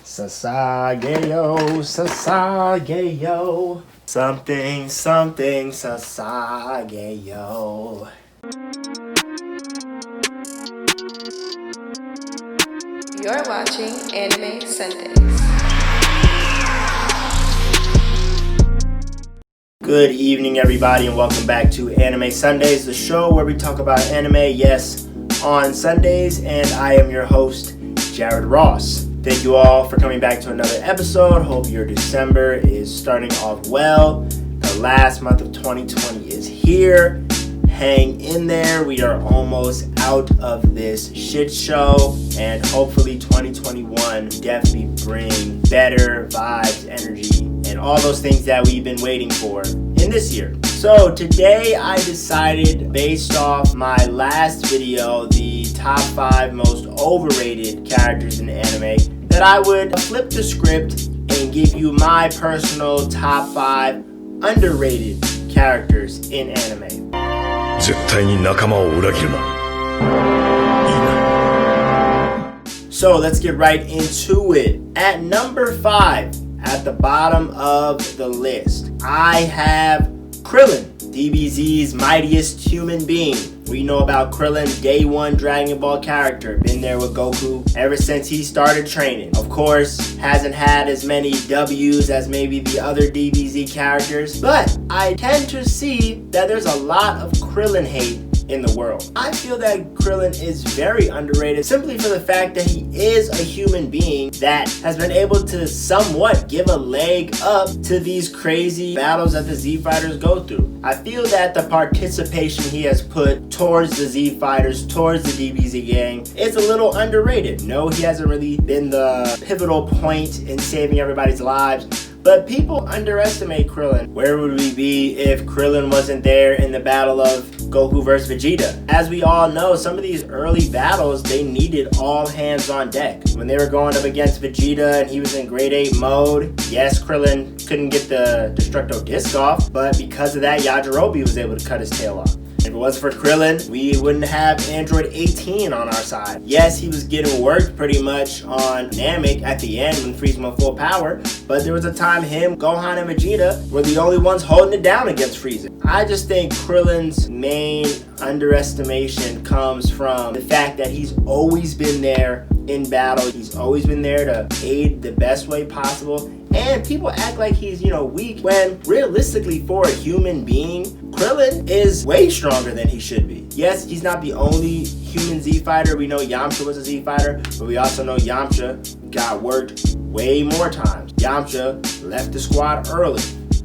Sasageyo, Sasageyo. Something, something, Sasageyo. You're watching Anime Sundays. Good evening, everybody, and welcome back to Anime Sundays, the show where we talk about anime, yes, on Sundays, and I am your host, Jared Ross. Thank you all for coming back to another episode. Hope your December is starting off well. The last month of 2020 is here. Hang in there. We are almost out of this shit show, and hopefully 2021 definitely bring better vibes, energy, and all those things that we've been waiting for in this year. So today I decided, based off my last video, the top 5 most overrated characters in anime, that I would flip the script and give you my personal top 5 underrated characters in anime. 絶対に仲間を裏切るな。So let's get right into it. At number 5, at the bottom of the list, I have Krillin, DBZ's mightiest human being. We know about Krillin, day one Dragon Ball character, been there with Goku ever since he started training. Of course, hasn't had as many W's as maybe the other DBZ characters, but I tend to see that there's a lot of Krillin hate in the world. I feel that Krillin is very underrated simply for the fact that he is a human being that has been able to somewhat give a leg up to these crazy battles that the Z Fighters go through. I feel that the participation he has put towards the Z Fighters, towards the DBZ gang, is a little underrated. No, he hasn't really been the pivotal point in saving everybody's lives, but people underestimate Krillin. Where would we be if Krillin wasn't there in the battle of Goku vs. Vegeta? As we all know, some of these early battles, they needed all hands on deck. When they were going up against Vegeta and he was in grade 8 mode, yes, Krillin couldn't get the Destructo Disc off, but because of that, Yajirobe was able to cut his tail off. If it wasn't for Krillin, we wouldn't have Android 18 on our side. Yes, he was getting worked pretty much on Namek at the end when Frieza went full power, but there was a time him, Gohan, and Vegeta were the only ones holding it down against Frieza. I just think Krillin's main underestimation comes from the fact that he's always been there in battle. He's always been there to aid the best way possible. And people act like he's, weak, when realistically for a human being, Krillin is way stronger than he should be. Yes, he's not the only human Z fighter. We know Yamcha was a Z fighter, but we also know Yamcha got worked way more times. Yamcha left the squad early.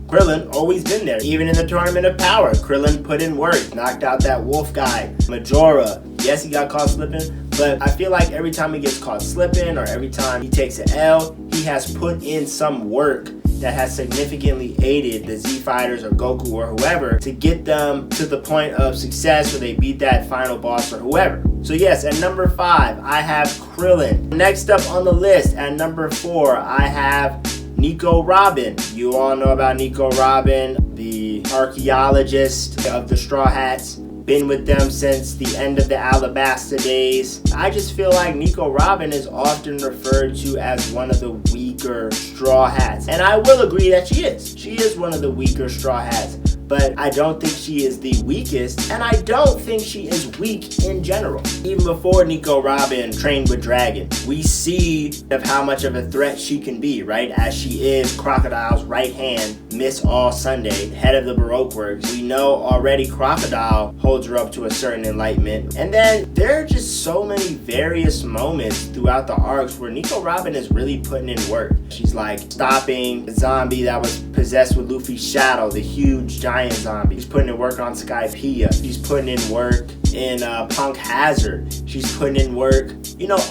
Krillin always been there. Even in the Tournament of Power, Krillin put in work, knocked out that wolf guy, Majora. Yes, he got caught slipping, but I feel like every time he gets caught slipping or every time he takes an L, he has put in some work that has significantly aided the Z Fighters or Goku or whoever to get them to the point of success where they beat that final boss or whoever. So yes, at number 5, I have Krillin. Next up on the list, at number 4, I have Nico Robin. You all know about Nico Robin, the archaeologist of the Straw Hats. Been with them since the end of the Alabasta days. I just feel like Nico Robin is often referred to as one of the weaker Straw Hats. And I will agree that she is. She is one of the weaker Straw Hats. But I don't think she is the weakest, and I don't think she is weak in general. Even before Nico Robin trained with Dragon, we see of how much of a threat she can be, right? As she is Crocodile's right hand, Miss All Sunday, head of the Baroque Works. We know already Crocodile holds her up to a certain enlightenment. And then there are just so many various moments throughout the arcs where Nico Robin is really putting in work. She's like stopping the zombie that was possessed with Luffy's shadow, the huge giant zombie. She's putting in work on Skypiea. She's putting in work in Punk Hazard. She's putting in work,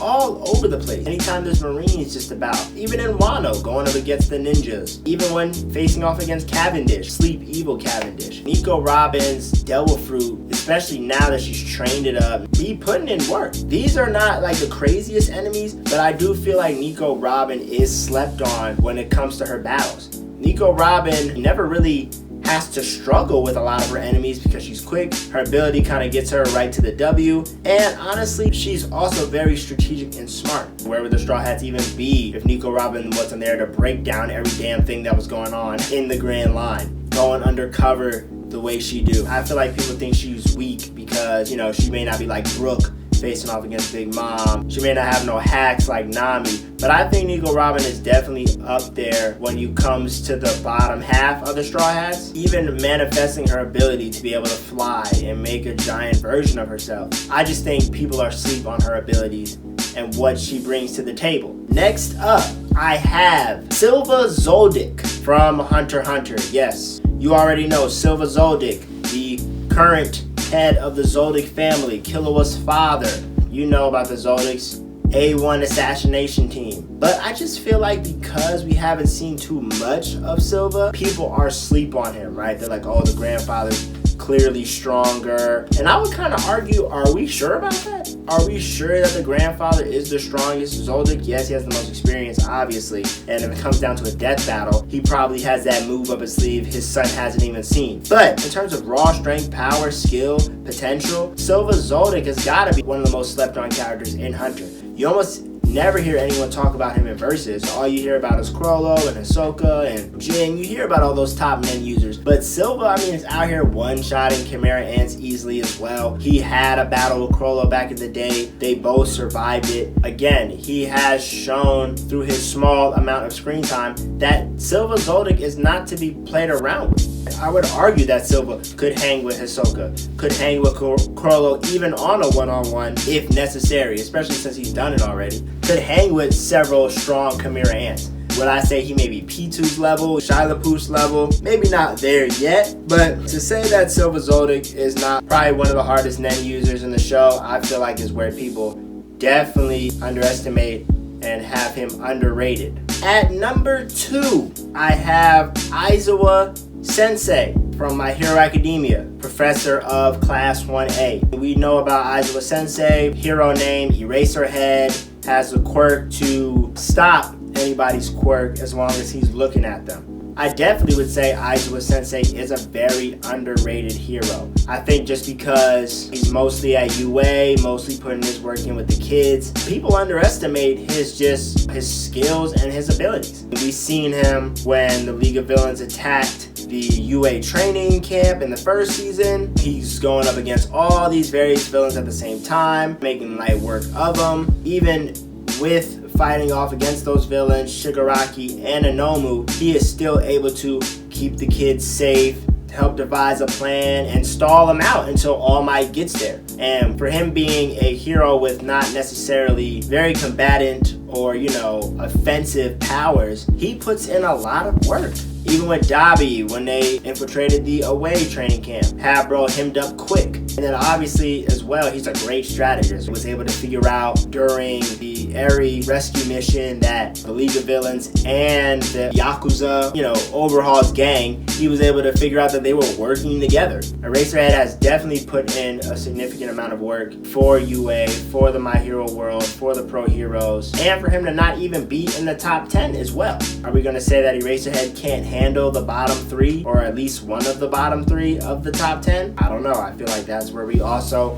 all over the place. Anytime there's Marines just about. Even in Wano, going up against the ninjas. Even when facing off against Cavendish, Sleep Evil Cavendish. Nico Robin's Devil Fruit, especially now that she's trained it up, be putting in work. These are not like the craziest enemies, but I do feel like Nico Robin is slept on when it comes to her battles. Nico Robin never really has to struggle with a lot of her enemies because she's quick. Her ability kind of gets her right to the W. And honestly, she's also very strategic and smart. Where would the Straw Hats even be if Nico Robin wasn't there to break down every damn thing that was going on in the Grand Line, going undercover the way she do? I feel like people think she's weak because, you know, she may not be like Brooke facing off against Big Mom. She may not have no hacks like Nami, but I think Nico Robin is definitely up there when it comes to the bottom half of the Straw Hats. Even manifesting her ability to be able to fly and make a giant version of herself. I just think people are asleep on her abilities and what she brings to the table. Next up, I have Silva Zoldyck from Hunter x Hunter. Yes, you already know Silva Zoldyck, the current head of the Zoldyck family, Killua's father. You know about the Zoldicks, A1 assassination team. But I just feel like because we haven't seen too much of Silva, people are asleep on him, right? They're like, oh, the grandfather's clearly stronger. And I would kind of argue, are we sure about that? Are we sure that the grandfather is the strongest Zoldyck? Yes, he has the most experience, obviously. And if it comes down to a death battle, he probably has that move up his sleeve his son hasn't even seen. But in terms of raw strength, power, skill, potential, Silva Zoldyck has got to be one of the most slept on characters in Hunter. You almost never hear anyone talk about him in Versus. All you hear about is Crollo and Hisoka and Jin. You hear about all those top men users. But Silva, I mean, is out here one-shotting Chimera Ants easily as well. He had a battle with Crollo back in the day. They both survived it. Again, he has shown through his small amount of screen time that Silva Zoldyck is not to be played around with. I would argue that Silva could hang with Hisoka, could hang with Crollo even on a one-on-one if necessary, especially since he's done it already. Could hang with several strong Chimera Ants. Would I say he may be P2's level, Shilapu's level? Maybe not there yet, but to say that Silva Zoldyck is not probably one of the hardest Nen users in the show, I feel like is where people definitely underestimate and have him underrated. At number 2, I have Aizawa Sensei from My Hero Academia, professor of Class 1A. We know about Aizawa Sensei, hero name Eraserhead, has the quirk to stop anybody's quirk as long as he's looking at them. I definitely would say Aizawa Sensei is a very underrated hero. I think just because he's mostly at UA, mostly putting his work in with the kids, people underestimate his skills and his abilities. We've seen him when the League of Villains attacked the UA training camp in the first season. He's going up against all these various villains at the same time, making light work of them. Even with fighting off against those villains, Shigaraki and Anomu, he is still able to keep the kids safe, help devise a plan, and stall them out until All Might gets there. And for him being a hero with not necessarily very combatant or, offensive powers, he puts in a lot of work. Even with Dabi, when they infiltrated the away training camp, Habro hemmed up quick. And then obviously as well, he's a great strategist. He was able to figure out during the Eri rescue mission that the League of Villains and the Yakuza, overhauls gang, he was able to figure out that they were working together. Eraserhead has definitely put in a significant amount of work for UA, for the My Hero world, for the pro heroes, and for him to not even be in the top 10 as well. Are we going to say that Eraserhead can't handle the bottom 3, or at least one of the bottom 3 of the top 10? I don't know. I feel like that's where we also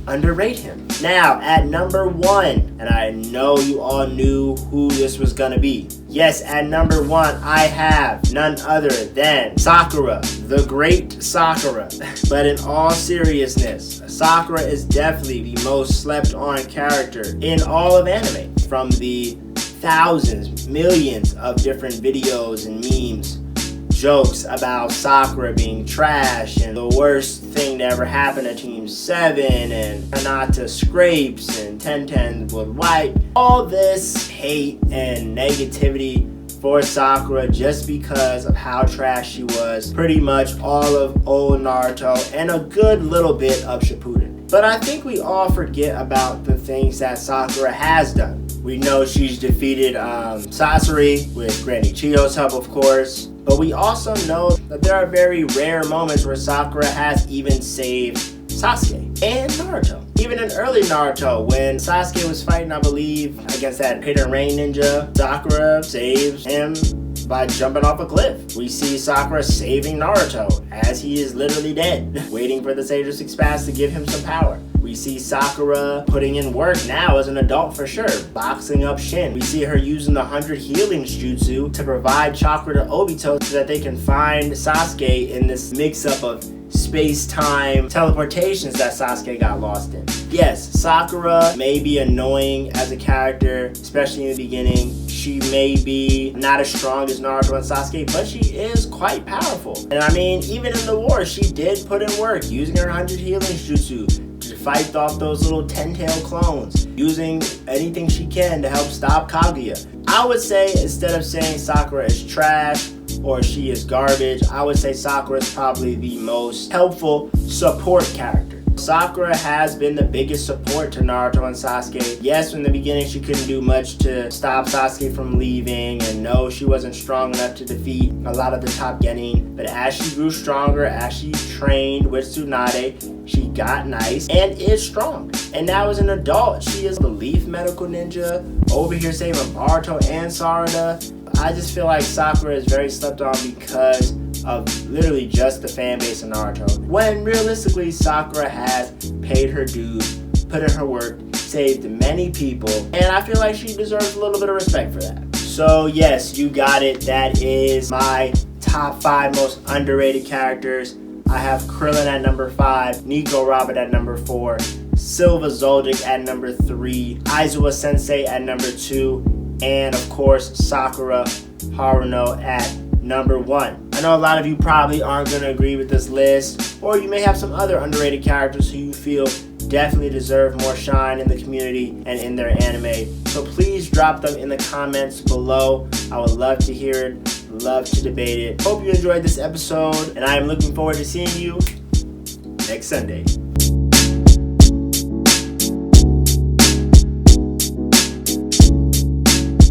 underrate him. Now, at number 1, and I know you all knew who this was going to be. Yes, at number 1, I have none other than Sakura, the great Sakura. But in all seriousness, Sakura is definitely the most slept on character in all of anime. From the thousands, millions of different videos and memes, jokes about Sakura being trash and the worst thing to ever happen to Team 7 and Hinata scrapes and Tenten would wipe. All this hate and negativity for Sakura just because of how trash she was pretty much all of old Naruto and a good little bit of Shippuden. But I think we all forget about the things that Sakura has done. We know she's defeated Sasori with Granny Chiyo's help, of course. But we also know that there are very rare moments where Sakura has even saved Sasuke and Naruto. Even in early Naruto, when Sasuke was fighting, I believe, against that hidden rain ninja, Sakura saves him by jumping off a cliff. We see Sakura saving Naruto as he is literally dead, waiting for the Sage of Six Paths to give him some power. We see Sakura putting in work now as an adult for sure, boxing up Shin. We see her using the 100 healings jutsu to provide chakra to Obito so that they can find Sasuke in this mix-up of space-time teleportations that Sasuke got lost in. Yes, Sakura may be annoying as a character, especially in the beginning. She may be not as strong as Naruto and Sasuke, but she is quite powerful. And I mean, even in the war, she did put in work, using her 100 healings jutsu to fight off those little 10-tailed clones, using anything she can to help stop Kaguya. I would say, instead of saying Sakura is trash or she is garbage, I would say Sakura is probably the most helpful support character. Sakura has been the biggest support to Naruto and Sasuke. Yes, in the beginning she couldn't do much to stop Sasuke from leaving, and no, she wasn't strong enough to defeat a lot of the top genin, but as she grew stronger, as she trained with Tsunade, she got nice and is strong. And now as an adult, she is the Leaf Medical Ninja, over here saving Naruto and Sarada. I just feel like Sakura is very slept on because of literally just the fan base of Naruto, when realistically Sakura has paid her dues, put in her work, saved many people, and I feel like she deserves a little bit of respect for that. So yes, you got it. That is my top 5 most underrated characters. I have Krillin at number 5, Nico Robin at number 4, Silva Zoldyck at number 3, Aizawa Sensei at number 2, and of course Sakura Haruno at number 1. I know a lot of you probably aren't going to agree with this list, or you may have some other underrated characters who you feel definitely deserve more shine in the community and in their anime. So please drop them in the comments below. I would love to hear it, love to debate it. Hope you enjoyed this episode, and I am looking forward to seeing you next Sunday.